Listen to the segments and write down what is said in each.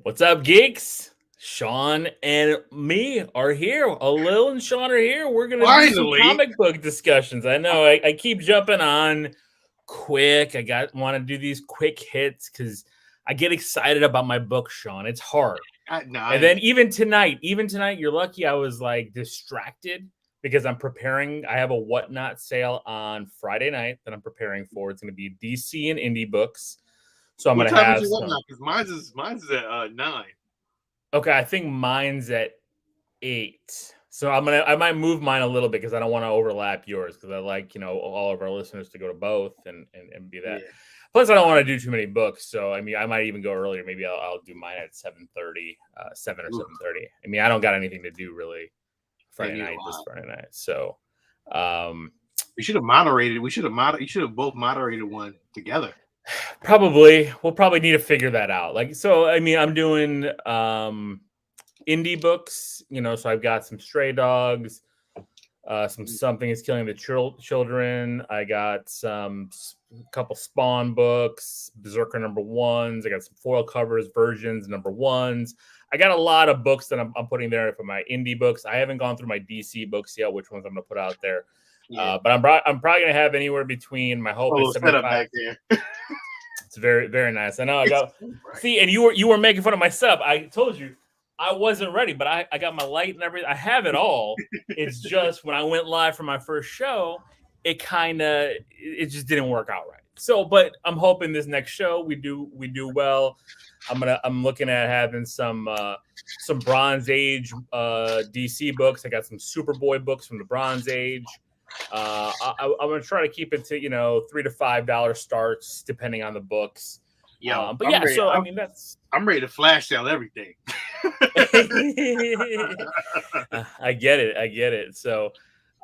What's up, geeks? Sean and me are here. Alil and Sean are here. We're gonna do some Finally, comic book discussions. I know I keep jumping on quick. Want to do these quick hits because I get excited about my book, Sean. It's hard. And then even tonight, you're lucky I was like distracted because I'm preparing. I have a whatnot sale on Friday night that I'm preparing for. It's gonna be DC and indie books. So I'm what gonna time is have your some. whatnot? Because mine's at 9. Okay, I think mine's at 8. So I might move mine a little bit because I don't want to overlap yours because I like, all of our listeners to go to both and be that. Yeah, Plus, I don't want to do too many books, so I mean, I might even go earlier. Maybe I'll do mine at 7:30, 7 or 7:30. I mean, I don't got anything to do really yeah, Friday you night, this know, Friday night. So, um, we should have moderated. We should have You should have both moderated one together. we'll probably need to figure that out. I mean, I'm doing indie books, so I've got some Stray Dogs, some Something is Killing the Children. I got some couple Spawn books, Berserker number ones. I got some foil covers versions number ones. I got a lot of books that I'm putting there for my indie books. I haven't gone through my DC books yet, which ones I'm going to put out there. Yeah, But I'm probably going to have anywhere between, my a hope is little setup 75. back there. It's very, very nice. I know I It's got, right. see, and you were making fun of my setup. I told you I wasn't ready, but I got my light and everything. I have it all. It's just when I went live for my first show, it just didn't work out right. So, but I'm hoping this next show we do well. I'm looking at having some Bronze Age DC books. I got some Superboy books from the Bronze Age. I'm gonna try to keep it to $3 to $5 starts depending on the books. Yo, But I'm yeah, ready. so I mean that's I'm ready to flash sale everything. I get it. I get it. So,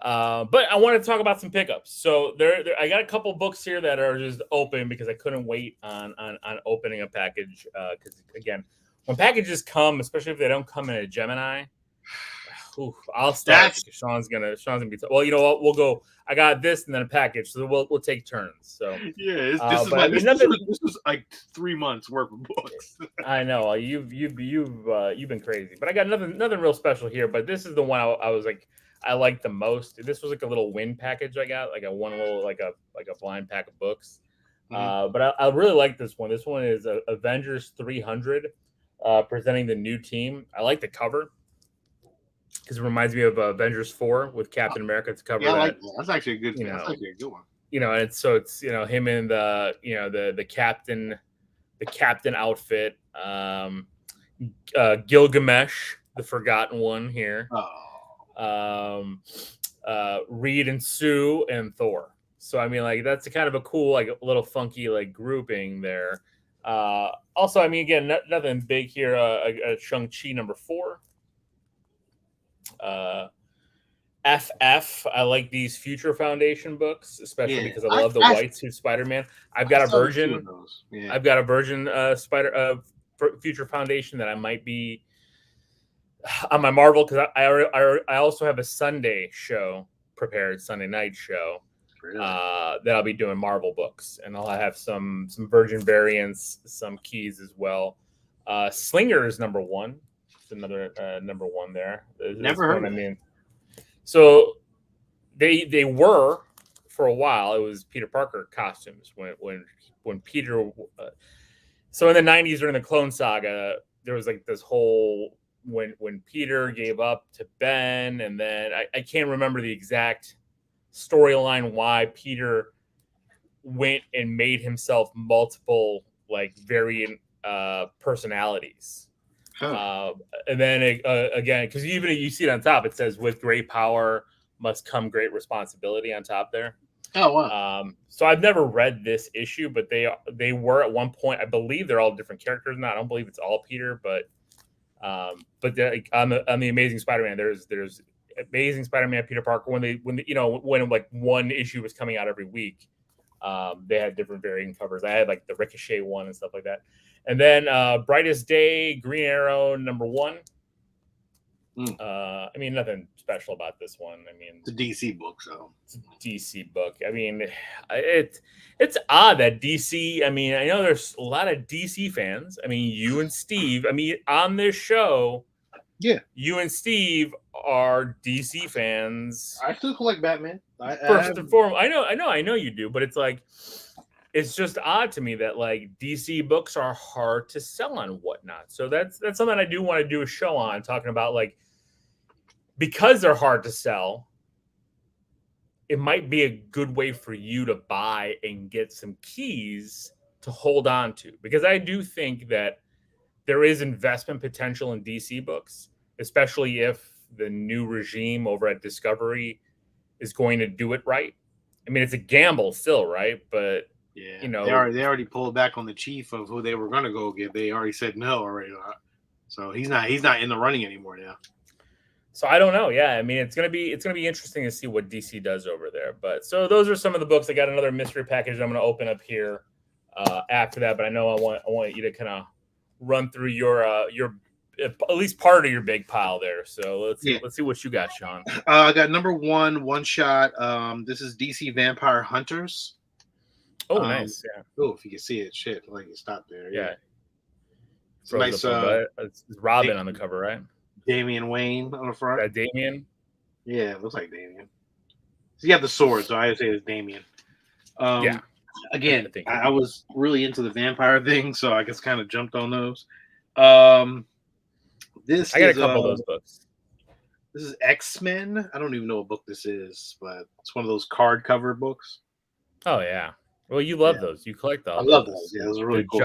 but I want to talk about some pickups. So I got a couple books here that are just open because I couldn't wait on opening a package. Because again, when packages come, especially if they don't come in a Gemini, I'll start That's because Sean's gonna be. Well, you know what? We'll go. I got this and then a package, so we'll take turns. So, yeah. This is but I like mean, this nothing. was, this was like 3 months worth of books. I know you've been crazy, but I got nothing real special here. But this is the one I was like I liked the most. This was like a little win package I got, like a one little like a blind pack of books. Mhm. But I really like this one. This one is Avengers 300, presenting the new team. I like the cover because it reminds me of Avengers 4 with Captain America. It's a cover Yeah, I like that that. That's actually a good. you That's know actually a good one. and it's him in the captain outfit. Gilgamesh, the forgotten one here. Oh, Um, Reed and Sue and Thor. So I mean, like that's a kind of a cool, like a little funky, like grouping there. Also, I mean, again, nothing big here. Shang Chi number 4. Uh, FF. I like these Future Foundation books, especially yeah. because I I love the I, white suit Spider Man. I've I got a started two of version. those. Yeah. I've got a version Spider Future Foundation that I might be on my Marvel because I also have a Sunday show prepared, Sunday night show Really? that I'll be doing Marvel books, and I'll have some Virgin variants, some keys as well. Slinger is number 1. It's another number 1 there. This Never one, heard I of that. mean, so they were for a while. It was Peter Parker costumes when Peter. So in the '90s during the Clone Saga, there was like this whole when Peter gave up to Ben, and then I can't remember the exact storyline why Peter went and made himself multiple like variant personalities. Huh. Uh, and then again, because even you see it on top, it says with great power must come great responsibility on top there. Oh wow. So I've never read this issue, but they were at one point. I believe they're all different characters now. I don't believe it's all Peter, but like, on the Amazing Spider-Man, there's Amazing Spider-Man, Peter Parker. When like one issue was coming out every week, they had different varying covers. I had like the Ricochet one and stuff like that. And then Brightest Day, Green Arrow number 1. I mean, nothing special about this one. I mean, It's a DC book, so it's a DC book. I mean, it's odd that DC. I mean, I know there's a lot of DC fans. I mean, you and Steve. I mean, on this show, yeah. you and Steve are DC fans. I still collect Batman. First and foremost, I know you do, but it's like it's just odd to me that like DC books are hard to sell on whatnot. So that's something I do want to do a show on, talking about like because they're hard to sell. It might be a good way for you to buy and get some keys to hold on to, because I do think that there is investment potential in DC books, especially if the new regime over at Discovery is going to do it right. I mean, it's a gamble still, right? But yeah, you know, they already pulled back on the chief of who they were going to go get. They already said no already, so he's not in the running anymore now. So I don't know. Yeah, I mean, it's gonna be interesting to see what DC does over there. But so those are some of the books. I got another mystery package I'm going to open up here after that. But I know I want you to kind of run through your at least part of your big pile there. So let's see what you got, Sean. I got number one shot. This is DC Vampire Hunters. Oh, nice. Yeah. Oh, if you can see it, shit, like you stop there. Yeah. It's nice. It's Robin on the cover, right? Damian Wayne on the front. That Damian? Yeah, it looks like Damian. So you have the sword, so I would say it's Damian. Yeah. Again, I was really into the vampire thing, so I just kind of jumped on those. I got a couple of those books. This is X-Men. I don't even know what book this is, but it's one of those card cover books. Oh yeah. Well, you love those. You collect all. I love those. Yeah, those are really cool.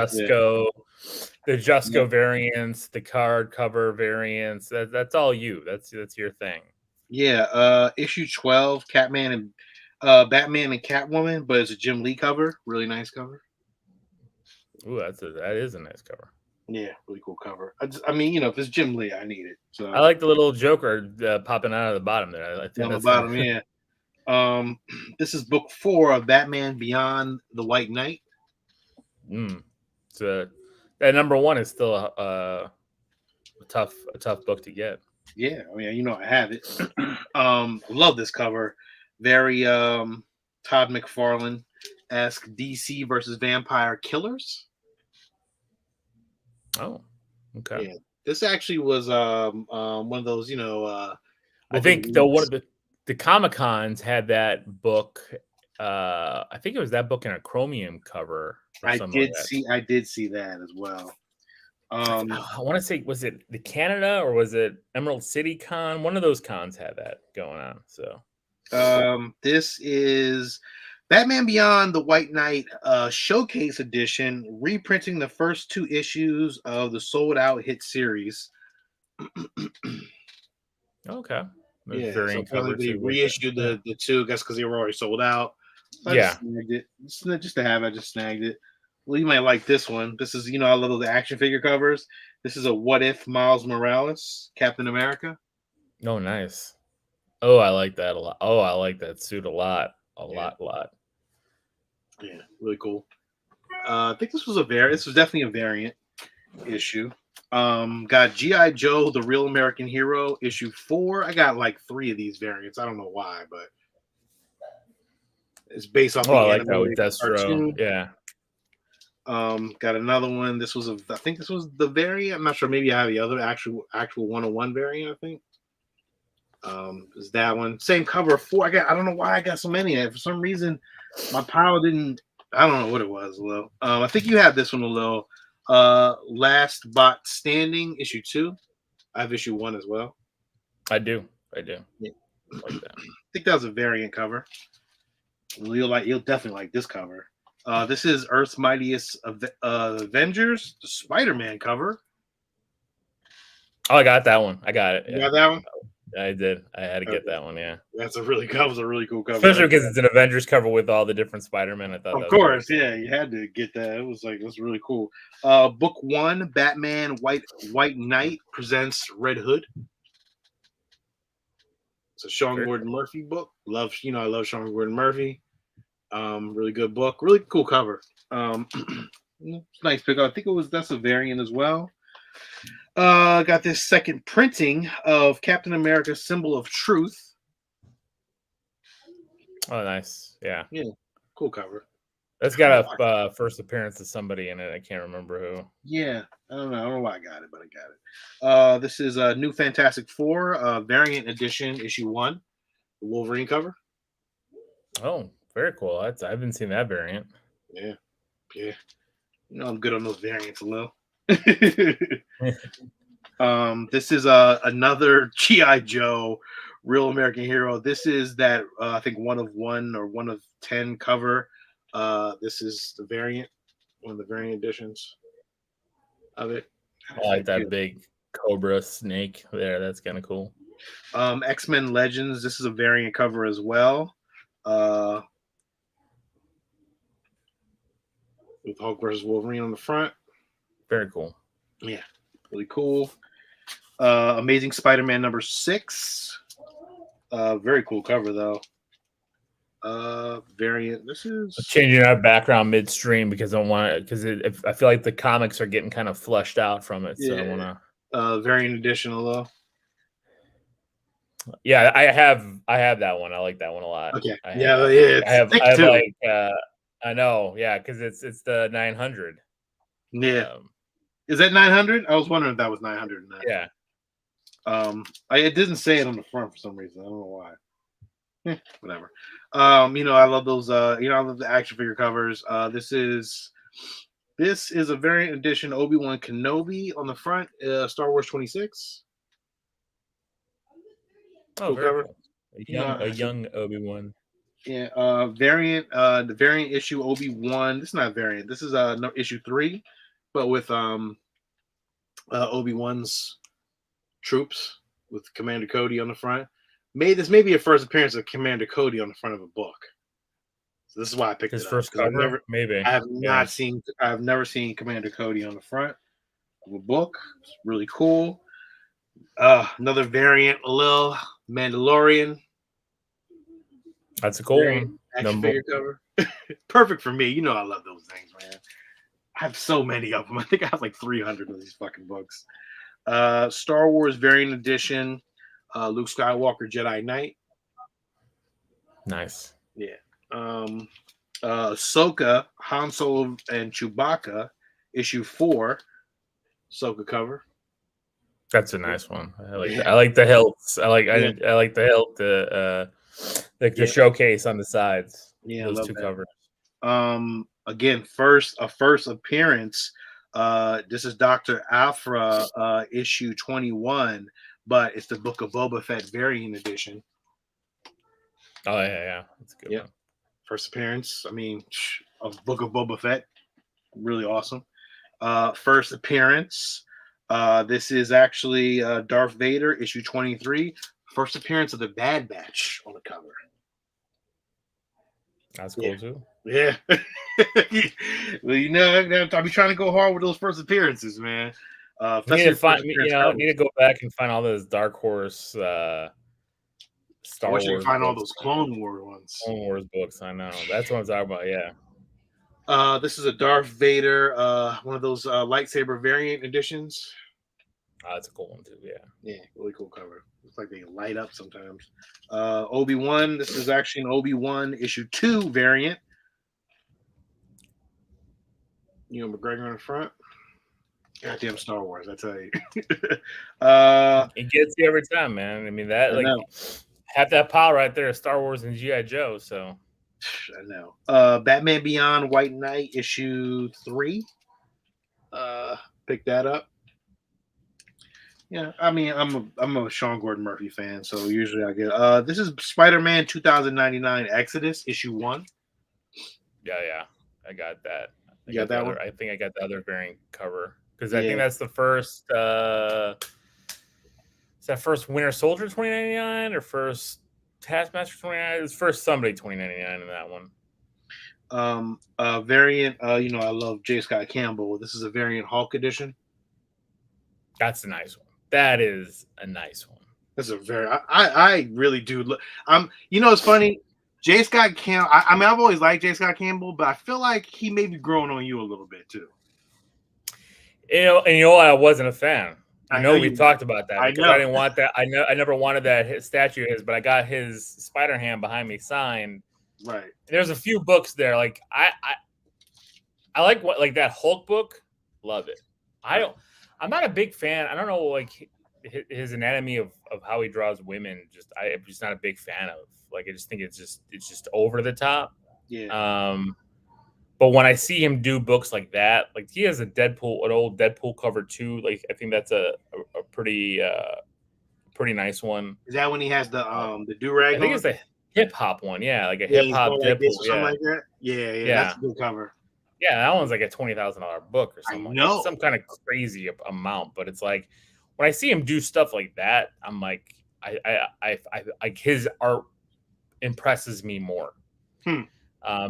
The Jusco variants, the card cover variants. That's all you. That's your thing. Yeah. Issue 12, Batman and Catwoman, but it's a Jim Lee cover. Really nice cover. Ooh, that is a nice cover. Yeah, really cool cover. I mean, you know, if it's Jim Lee, I need it. So I like the little Joker popping out of the bottom there. I think on the bottom, yeah. This is book 4 of Batman Beyond the White Knight. So that number 1 is still a tough book to get. Yeah, I mean, you know, I have it. Love this cover. Very Todd McFarlane-esque DC versus Vampire Killers. Oh, okay. Yeah, this actually was one of those, you know. I think one of the Comic-Cons had that book. I think it was that book in a chromium cover. I did see that as well. I want to say, was it the Canada or was it Emerald City Con? One of those cons had that going on. So, this is Batman Beyond the White Knight Showcase Edition, reprinting the first 2 issues of the sold out hit series. Okay. Yeah, so they reissued the 2, I guess, because they were already sold out. So yeah. Just to have it, I just snagged it. Well, you might like this one. This is, you know, I love the action figure covers. This is a What If Miles Morales, Captain America. Oh, nice. Oh, I like that a lot. Oh, I like that suit a lot. A lot. Yeah, really cool. I think this was definitely a variant issue. Got G.I. Joe, The Real American Hero, issue 4. I got like 3 of these variants. I don't know why, but it's based off. I like that with Destro. Yeah. Got another one. I think this was the variant. I'm not sure. Maybe I have the other actual 101 variant. I think. Is that one same cover 4? I don't know why I got so many. For some reason, my pile didn't. I don't know what it was, Lil. I think you have this one, Lil. Last Bot Standing, issue 2. I have issue 1 as well. I do. Yeah. I like that. I think that was a variant cover. You'll definitely like this cover. This is Earth's Mightiest Avengers, the Spider-Man cover. Oh, I got that one. I got it. You got that one? I did. I had to get that one. Yeah. That was a really cool cover. Especially because it's an Avengers cover with all the different Spider-Man. I thought. Of course, yeah, you had to get that. It was really cool. Book 1, Batman White Knight presents Red Hood. It's a Sean Gordon Murphy book. I love Sean Gordon Murphy. Really good book. Really cool cover. Nice pick up. I think that's a variant as well. Got this second printing of Captain America's symbol of truth. Oh, nice. Yeah. Yeah, cool cover. That's got a first appearance of somebody in it. I can't remember who. Yeah, I don't know why I got it, but I got it. This is a New Fantastic Four variant edition, issue 1, the Wolverine cover. Oh, very cool. I haven't seen that variant. Yeah. You know I'm good on those variants a little. This is another GI Joe, Real American Hero. This is that I think 1 of 1 or 1 of 10 cover. This is the variant, one of the variant editions of it. I like that big Cobra snake there. That's kind of cool. X-Men Legends. This is a variant cover as well. With Hulk versus Wolverine on the front. Very cool. Yeah, really cool. Amazing Spider-Man number 6. Very cool cover though. Variant. This is changing our background midstream because I don't want it because I feel like the comics are getting kind of flushed out from it. So I want to. Variant additional though. Yeah, I have that one. I like that one a lot. Okay. I have like I know, yeah, because it's the 900. Yeah. Is that 900? I was wondering if that was 900. Yeah. It didn't say it on the front for some reason. I don't know why. Whatever. I love those. I love the action figure covers. This is a variant edition Obi-Wan Kenobi on the front. Star Wars 26. Oh, very cool. A young Obi-Wan. Yeah. Variant. The variant issue Obi-Wan. This is not variant. This is issue 3, but with Obi-Wan's troops with Commander Cody on the front. This may be a first appearance of Commander Cody on the front of a book. So this is why I picked his first cover. Maybe I have never seen Commander Cody on the front of a book. It's really cool. Another variant, Alil, Mandalorian. That's a cool one. Action figure cover. Perfect for me. You know I love those things, man. I have so many of them. I think I have like 300 of these fucking books. Star Wars variant edition. Luke Skywalker Jedi Knight. Nice. Yeah. Ahsoka, Han Solo, and Chewbacca, issue 4. Ahsoka cover. That's a nice one. I like that. I like the hilts. I like the hilt, the showcase on the sides. Yeah, those two covers. Again, first appearance. This is Dr. Aphra, issue 21, but it's the Book of Boba Fett variant edition. Oh yeah, that's a good one. First appearance. I mean, of Book of Boba Fett, really awesome. First appearance. This is actually Darth Vader, issue 23. First appearance of the Bad Batch on the cover. That's cool too. Yeah. Well, I'll be trying to go hard with those first appearances, man. Need to go back and find all those Dark Horse Star Wars. You find all those Clone War ones. Clone Wars books, I know. That's what I'm talking about. Yeah. This is a Darth Vader, one of those lightsaber variant editions. Oh, that's a cool one too. Yeah, really cool cover. Looks like they light up sometimes. Obi-Wan. This is actually an Obi-Wan issue 2 variant. McGregor on the front. Goddamn Star Wars, I tell you. It gets you every time, man. I mean have that pile right there, Star Wars and GI Joe. So I know. Batman Beyond White Knight issue 3. Pick that up. Yeah, I mean, I'm a Sean Gordon Murphy fan, so usually I get. This is Spider-Man 2099 Exodus issue 1. Yeah, I got that. You got that one? I think I got the other variant cover because I think that's the first. Is that first Winter Soldier 2099 or first Taskmaster 2099? It's first somebody 2099 in that one. Variant. I love J. Scott Campbell. This is a variant Hulk edition. That's a nice one. That is a nice one. That's a very. I really do. It's funny. J. Scott Campbell. I mean, I've always liked J. Scott Campbell, but I feel like he may be growing on you a little bit too. I wasn't a fan. I know we talked about that I because know. I didn't want that. I never wanted that statue of his, but I got his Spider-Ham behind me signed. Right. There's a few books there. Like I like what like that Hulk book. Love it. I'm not a big fan. I don't know like his anatomy of how he draws women. I'm just not a big fan of. Like I just think it's just over the top. Yeah. But when I see him do books like that, like he has an old Deadpool cover too. Like I think that's a pretty nice one. Is that when he has the do-rag I think on? it's the hip hop one, yeah, like a Yeah, hip he's hop going Deadpool, like this or something yeah, like that. Yeah, that's a good cover. yeah. That one's like a $20,000 book or I something. know. Like some kind of crazy amount, but it's like when I see him do stuff like that, I'm like, I his art impresses me more.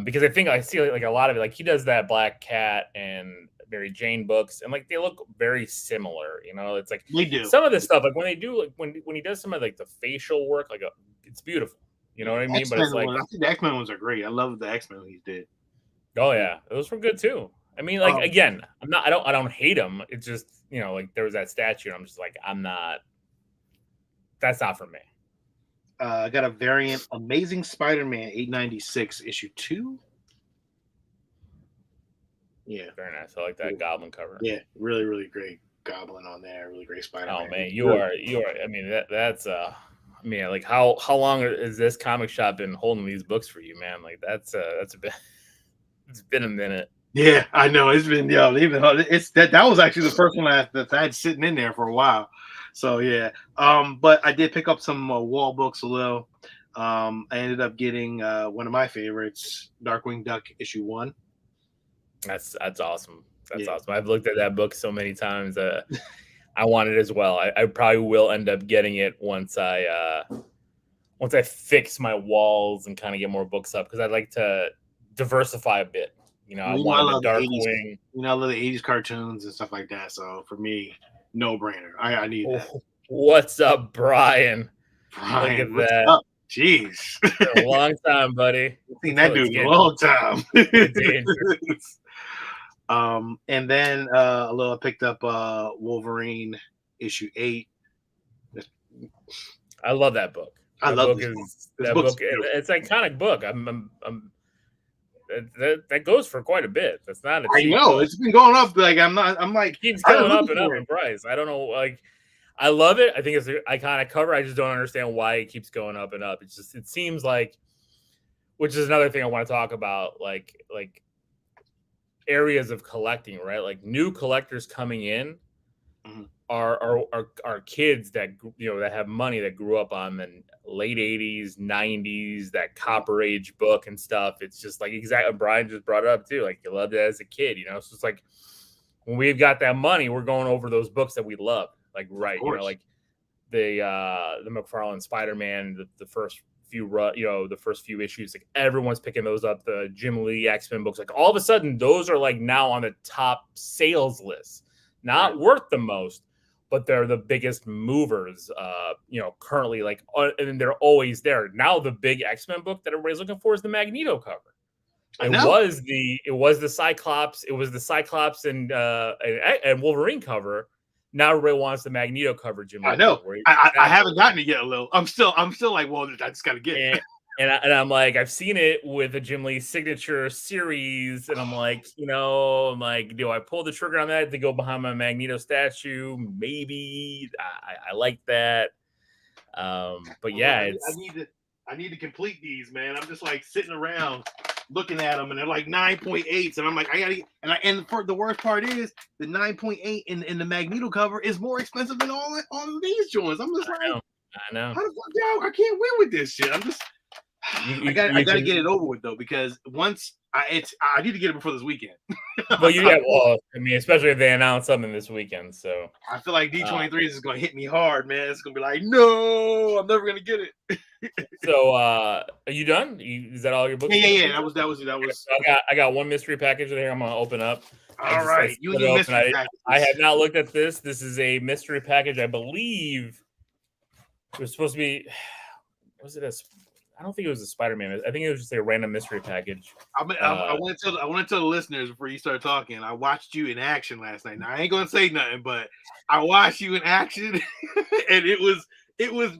Because I think I see like a lot of it, like he does that Black Cat and Mary Jane books, and like they look very similar. You know, it's like they do some of this stuff, like when they do, like when he does some of like the facial work, like it's beautiful. You know what I mean? X-Men But it's like I think the X-Men ones are great. I love the X-Men he did. Oh yeah, those were good too. I mean, like again, I don't hate them. It's just like there was that statue, and I'm just like, that's not for me. I got a variant Amazing Spider-Man 896 issue 2. Yeah, very nice. I like that Goblin cover. Yeah, really, really great Goblin on there. Really great Spider-Man. Oh man, you are. I mean, that's like how long has this comic shop been holding these books for you, man? Like that's a bit. It's been a minute. Yeah, I know it's been it's that was actually the first one that I had sitting in there for a while. So yeah, but I did pick up some wall books a little. I ended up getting one of my favorites, Darkwing Duck issue 1. That's awesome. That's awesome. I've looked at that book so many times. I want it as well. I probably will end up getting it once I fix my walls and kind of get more books up because I'd like to diversify a bit. I wanted the Darkwing. I love the 80s cartoons and stuff like that. So for me, no brainer. I need that. What's up, Brian? Look at that. Up? Jeez. A long time, buddy. I've seen that dude in a long time. And then I picked up Wolverine issue 8. I love that book. I love that book. It's an iconic book. That goes for quite a bit. That's not a cheap book. It's been going up. Like it keeps going up and up in price. I don't know. Like I love it. I think it's an iconic cover. I just don't understand why it keeps going up and up. It seems like, which is another thing I want to talk about. Like areas of collecting, right? Like new collectors coming in are kids that that have money that grew up on the late 80s, 90s, that Copper Age book and stuff. It's just like exactly Brian just brought it up too. Like you loved it as a kid, So it's like when we've got that money, we're going over those books that we love. Like like the McFarlane Spider-Man, the first few the first few issues, like everyone's picking those up. The Jim Lee X-Men books, like all of a sudden those are like now on the top sales list. Not worth the most, but they're the biggest movers, currently, like, and they're always there. Now the big X-Men book that everybody's looking for is the Magneto cover. It was the Cyclops. It was the Cyclops and Wolverine cover. Now everybody wants the Magneto cover, Jim. I know. I haven't gotten it yet, Lil. I'm still like, well, I just gotta get it. And I'm like, I've seen it with a Jim Lee signature series, and I'm like, do I pull the trigger on that to go behind my Magneto statue? Maybe. I like that. But yeah, I need to complete these, man. I'm just like sitting around looking at them, and they're like 9.8s, and I'm like, I gotta. And for the worst part is the 9.8 in the Magneto cover is more expensive than all of these joints. I'm just I know. How the fuck, yo? I can't win with this shit. I'm just. I gotta get it over with though, because once I need to get it before this weekend. Well, I mean, especially if they announce something this weekend. So I feel like D23 is gonna hit me hard, man. It's gonna be like, no, I'm never gonna get it. So are you done? Is that all your books? Yeah. That was. I got one mystery package there. I'm gonna open up. All right, you need mystery packages. I have not looked at this. This is a mystery package. I believe it was supposed to be. Was it I don't think it was a Spider-Man. I think it was just a random mystery package. I want to tell the listeners before you start talking. I watched you in action last night. Now I ain't gonna say nothing, but I watched you in action, and it was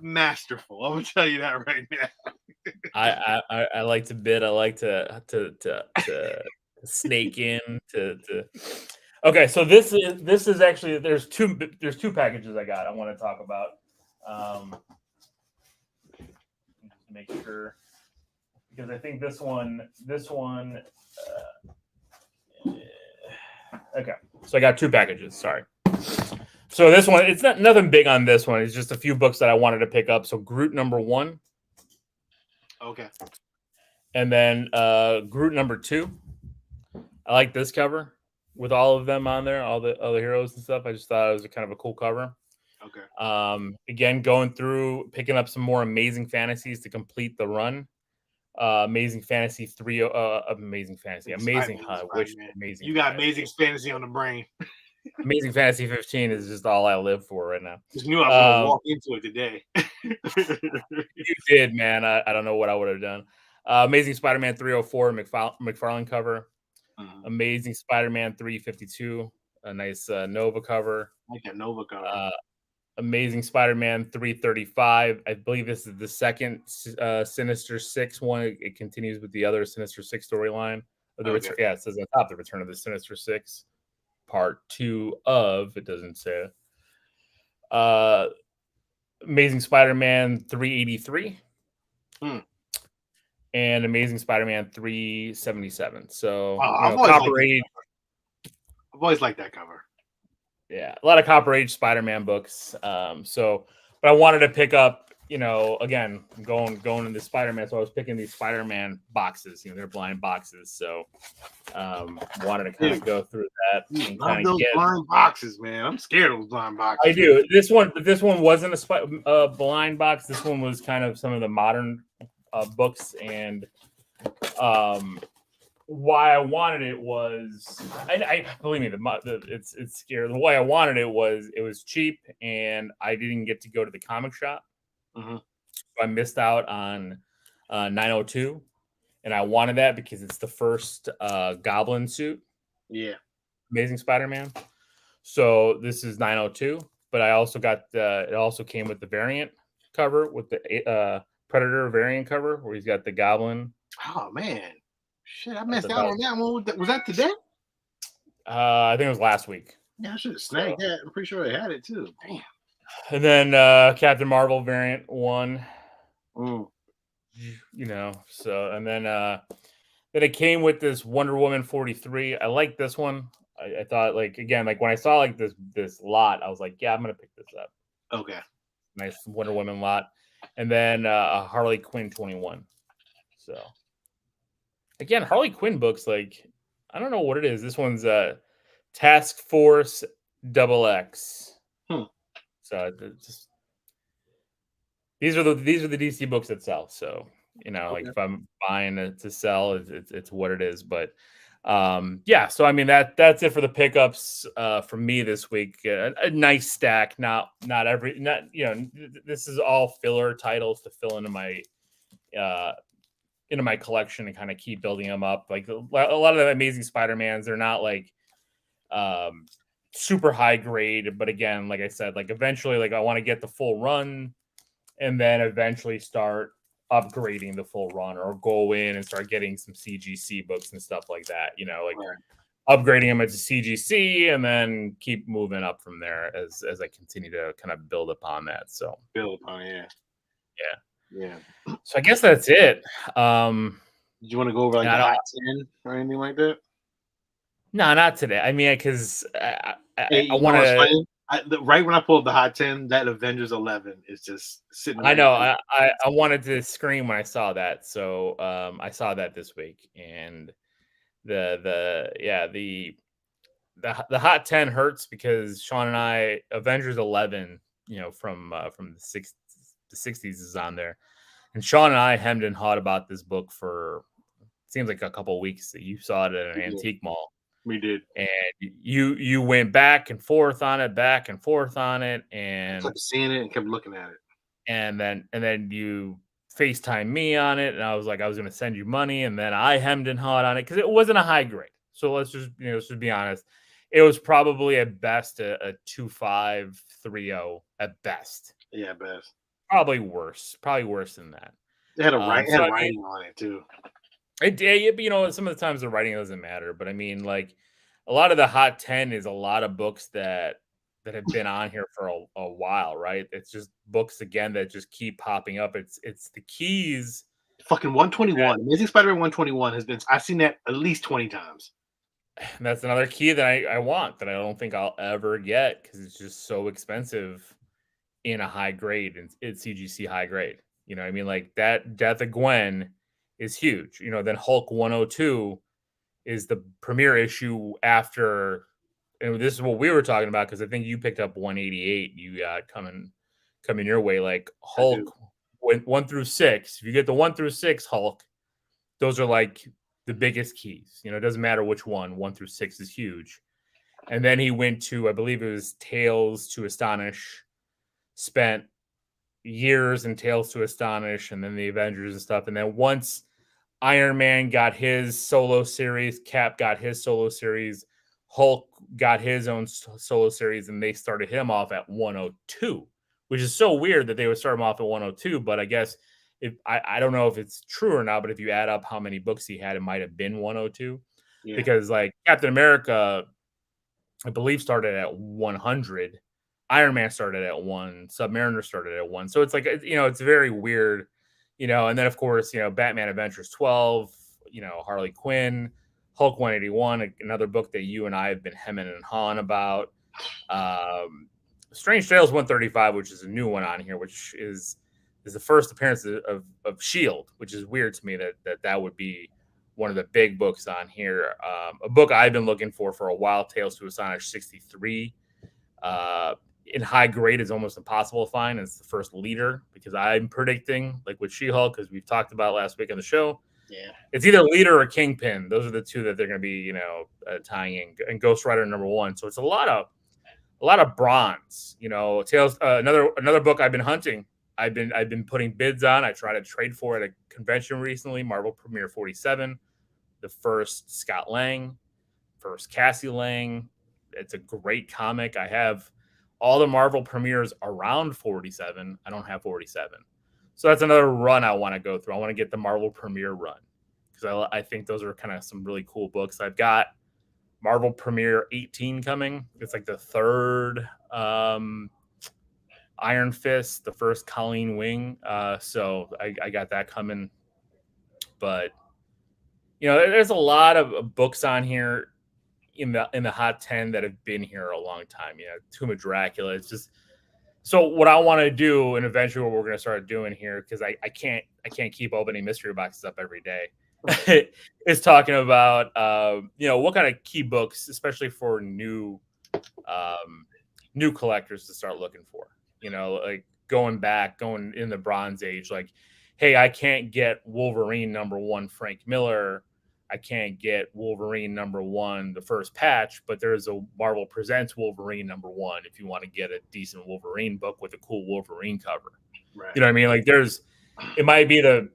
masterful. I'm gonna tell you that right now. I like to bid. I like to snake in to. Okay, so this is actually there's two packages I want to talk about. Just to make sure, because I think this one. Okay, so I got two packages. Sorry. So this one, it's not nothing big on this one. It's just a few books that I wanted to pick up. So Groot #1. Okay. And then Groot #2. I like this cover with all of them on there, all the heroes and stuff. I just thought it was a kind of a cool cover. Okay. Again, going through, picking up some more Amazing Fantasies to complete the run. Amazing Fantasy 3, Amazing Fantasy, Amazing. You got Amazing Fantasy on the brain. Amazing Fantasy 15 is just all I live for right now. Just knew I was gonna walk into it today. You did, man. I don't know what I would have done. Amazing Spider-Man 304 McFarlane cover. Amazing Spider-Man 352, a nice Nova cover. I like that Nova cover. Amazing Spider-Man 335. I believe this is the second Sinister Six one. It continues with the other Sinister Six storyline. It says on top, the Return of the Sinister Six, Part 2 of. It doesn't say. Amazing Spider-Man 383. And Amazing Spider-Man 377. So Copper Age. I've always liked that cover. Yeah, a lot of Copper Age Spider-Man books. But I wanted to pick up, again, going into Spider-Man. So I was picking these Spider-Man boxes. They're blind boxes. So wanted to kind of go through that. And love those blind boxes, man. I'm scared of those blind boxes. I do. This one wasn't a blind box. This one was kind of some of the modern books, and why I wanted it was, I believe me, it's scary. The way I wanted it was cheap, and I didn't get to go to the comic shop. So I missed out on 902, and I wanted that because it's the first Goblin suit. Yeah, Amazing Spider-Man. So this is 902, but I also got it also came with the variant cover with the Predator variant cover where he's got the Goblin. Oh man. Shit, I missed out on that one. Was that today? I think it was last week. Yeah, I should have snagged that. I'm pretty sure I had it too. Damn. And then Captain Marvel variant 1. So and then it came with this Wonder Woman 43. I like this one. I thought when I saw this lot, I was like, yeah, I'm gonna pick this up. Okay. Nice Wonder Woman lot. And then a Harley Quinn 21. So again, Harley Quinn books, I don't know what it is. This one's Task Force XX. So just these are the DC books that sell. So if I'm buying it to sell, it's what it is. But yeah. So I mean that's it for the pickups for me this week. A nice stack. This is all filler titles to fill into my collection and kind of keep building them up. Like a lot of the Amazing Spider-Mans, they're not super high grade, but again, like I said, eventually, I want to get the full run and then eventually start upgrading the full run or go in and start getting some CGC books and stuff like that, upgrading them into CGC and then keep moving up from there as I continue to kind of build upon that. So build upon it. Yeah. So I guess that's it. Did you want to go over the hot 10 or anything like that? No, not today. I mean, because I want to. Right when I pulled the hot 10, that Avengers 11 is just sitting. I know. I wanted to scream when I saw that. So I saw that this week, and the hot 10 hurts because Sean and I Avengers 11, from the 60s is on there. And Sean and I hemmed and hawed about this book for, it seems like a couple of weeks. You saw it at an antique mall. We did. And you went back and forth on it, and I kept seeing it and kept looking at it. And then you FaceTime me on it, and I was like, I was going to send you money, and then I hemmed and hawed on it because it wasn't a high grade. So let's just be honest. It was probably at best a 2.530 at best. Yeah, best. Probably worse than that. It had So I mean, writing on it too. some of the times the writing doesn't matter, but I mean, like a lot of the hot 10 is a lot of books that have been on here for a while, right? It's just books again that just keep popping up. It's the keys. Fucking 121. Amazing Spider-Man 121 has been. I've seen that at least 20 times. And that's another key that I want that I don't think I'll ever get because it's just so expensive in a high grade and it's CGC high grade. You know what I mean? Like that Death of Gwen is huge. Then Hulk 102 is the premiere issue after, and this is what we were talking about because I think you picked up 188. You got coming your way. Like Hulk 1 through 6. If you get the 1 through 6 Hulk, those are like the biggest keys. It doesn't matter which one through 6 is huge. And then he went to, I believe it was Tales to Astonish, spent years in Tales to Astonish, and then the Avengers and stuff. And then once Iron Man got his solo series, Cap got his solo series, Hulk got his own solo series, and they started him off at 102, which is so weird that they would start him off at 102. But I guess I don't know if it's true or not, but if you add up how many books he had, it might have been 102. Yeah. Because like Captain America, I believe, started at 100. Iron Man started at 1. Submariner started at 1. So it's like, it's very weird, and then of course, Batman Adventures 12, Harley Quinn, Hulk 181, another book that you and I have been hemming and hawing about. Strange Tales 135, which is a new one on here, which is the first appearance of S.H.I.E.L.D., which is weird to me that would be one of the big books on here. A book I've been looking for a while, Tales to Astonish 63. In high grade is almost impossible to find. It's the first leader because I'm predicting, like with She-Hulk, because we've talked about last week on the show. Yeah, it's either leader or Kingpin. Those are the two that they're going to be, tying in, and Ghost Rider #1. So it's a lot of bronze. Tales. Another book I've been hunting. I've been putting bids on. I tried to trade for it at a convention recently. Marvel Premiere 47, the first Scott Lang, first Cassie Lang. It's a great comic. I have all the Marvel premieres around 47. I don't have 47. So that's another run I want to go through. I want to get the Marvel premiere run because I think those are kind of some really cool books. I've got Marvel Premiere 18 coming. It's like the third Iron Fist, the first Colleen Wing. So I got that coming. But, there's a lot of books on here in the hot 10 that have been here a long time. Tomb of Dracula. It's just so what I want to do, and eventually what we're going to start doing here, because I can't keep opening mystery boxes up every day, is talking about what kind of key books, especially for new collectors to start looking for. Like going in the Bronze Age, like, hey, I can't get Wolverine #1 Frank Miller. I can't get Wolverine #1, the first patch, but there's a Marvel Presents Wolverine #1 if you want to get a decent Wolverine book with a cool Wolverine cover. Right. You know what I mean? Like it might be the,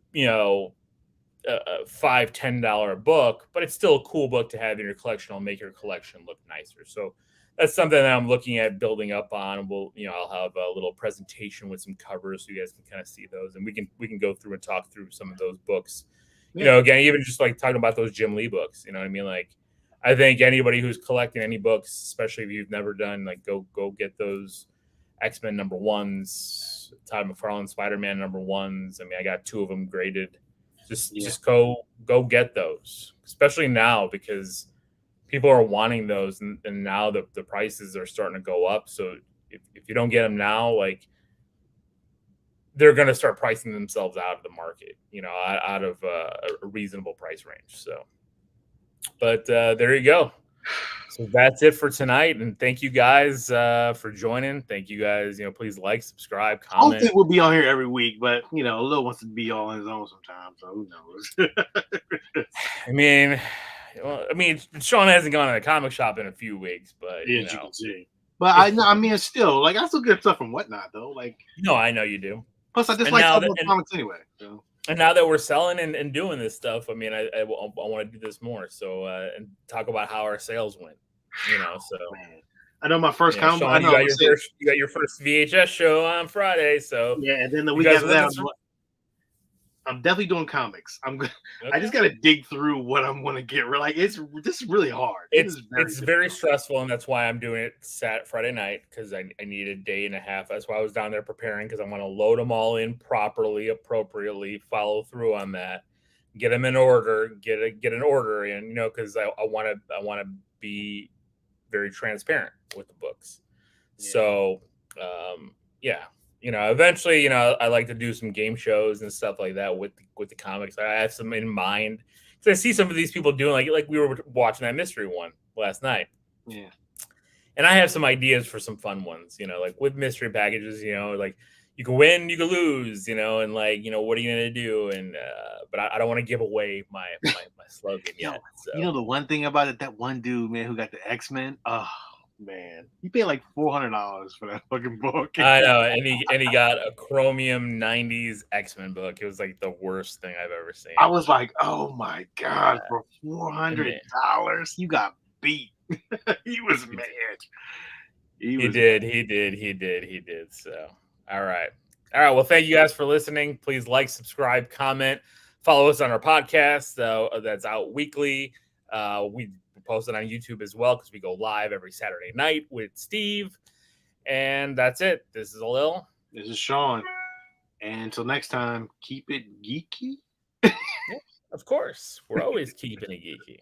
a $5-10 book, but it's still a cool book to have in your collection. It'll make your collection look nicer. So that's something that I'm looking at building up on. I'll have a little presentation with some covers so you guys can kind of see those, and we can go through and talk through some of those books. Yeah. Again, even just like talking about those Jim Lee books, you know what I mean? Like, I think anybody who's collecting any books, especially if you've never done, like, go get those X-Men #1s, Todd McFarlane Spider-Man #1s. I mean, I got 2 of them graded. Just go get those, especially now because people are wanting those, and now the prices are starting to go up. So if you don't get them now, like, they're going to start pricing themselves out of the market, out of a reasonable price range. So, but there you go. So that's it for tonight. And thank you guys for joining. Thank you guys. Please like, subscribe, comment. I don't think we'll be on here every week, but Lil wants to be all on his own sometimes. So who knows? I mean, Sean hasn't gone to the comic shop in a few weeks, but you can see. But I mean, still, like, I still get stuff from Whatnot though. Like, I know you do. Plus, I just And like now talking that about comics anyway. So. and now that we're selling and doing this stuff, I mean, I want to do this more. So and talk about how our sales went. You know, so Man. I know my first comic. I Sean, know. you got your first VHS show on Friday. So Yeah, and then the you week guys after that, I'm definitely doing comics. okay. I just got to dig through what I'm going to get. Like this is really hard. It's very stressful, and that's why I'm doing it Friday night, because I need a day and a half. That's why I was down there preparing, because I want to load them all in properly, appropriately, follow through on that, get them in order, get an order in, you know, because I want to be very transparent with the books. Yeah. So yeah, you know, eventually, you know, I like to do some game shows and stuff like that with the comics. I have some in mind. So I see some of these people doing like we were watching that mystery one last night. Yeah. And I have some ideas for some fun ones, you know, like with mystery packages, you know, like you can win, you can lose, you know, and like, you know, what are you gonna do? And but I don't want to give away my slogan yet. So you know the one thing about it, that one dude, man, who got the X-Men. Oh man, he paid like $400 for that fucking book. I know, and he got a chromium '90s X-Men book. It was like the worst thing I've ever seen. I was like, oh my god, for $400, you got beat. He was mad. He did. So, all right. Well, thank you guys for listening. Please like, subscribe, comment, follow us on our podcast. That's out weekly. We post it on YouTube as well, because we go live every Saturday night with Steve. And that's it. This is Alil. This is Sean. And until next time, keep it geeky. Yeah, of course. We're always keeping it geeky.